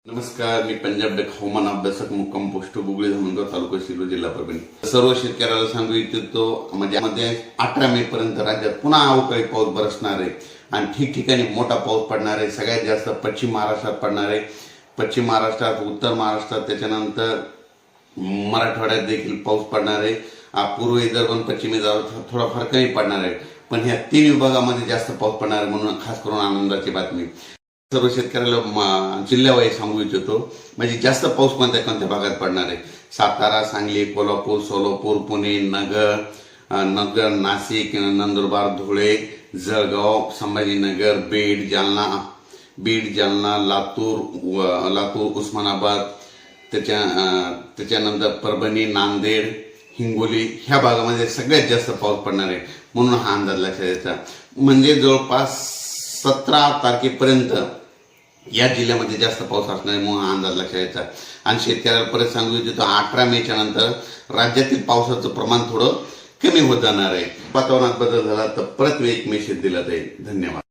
नमस्कार, मी पंजाब डेक हवामान अभ्यासक मुक्काम पोस्ट गुगळी धर्मगड तालुका शिरूर जिल्हा परभणी. सर्व शेतकऱ्याला सांगू इच्छितो म्हणजे 18 मे पर्यंत राज्यात पुन्हा अवकाळी पाऊस बरसणार आहे आणि ठिकठिकाणी मोठा पाऊस पडणार आहे. सगळ्यात जास्त पश्चिम महाराष्ट्रात पडणार आहे. पश्चिम महाराष्ट्रात, उत्तर महाराष्ट्रात, त्याच्यानंतर मराठवाड्यात देखील पाऊस पडणार आहे. पूर्व विदर्भ आणि पश्चिम विदर्भात थोडाफार कमी पडणार आहे, पण ह्या 3 विभागामध्ये जास्त पाऊस पडणार आहे. म्हणून खास करून आनंदाची बातमी सर्व शेतकऱ्याला जिल्ह्यावाईज सांगू इच्छितो. म्हणजे जास्त पाऊस कोणत्या भागात पडणार आहे. सातारा, सांगली, कोल्हापूर, सोलापूर, पुणे, नगर, नाशिक, नंदुरबार, धुळे, जळगाव, संभाजीनगर, बीड, जालना, लातूर, उस्मानाबाद, त्याच्यानंतर परभणी, नांदेड, हिंगोली ह्या भागामध्ये सगळ्यात जास्त पाऊस पडणार आहे. म्हणून हा अंदाज लक्षात घ्यायचा. म्हणजे जवळपास 17 तारखेपर्यंत या जिल्ह्यामध्ये जास्त पाऊस असणार आहे. म्हणून हा अंदाज लक्षात घ्यायचा. आणि शेतकऱ्याला परत सांगू इच्छितो, 18 मेच्या नंतर राज्यातील पावसाचं प्रमाण थोडं कमी होत जाणार आहे. वातावरणात बदल झाला तर परत एक मेसेज दिला जाईल. धन्यवाद.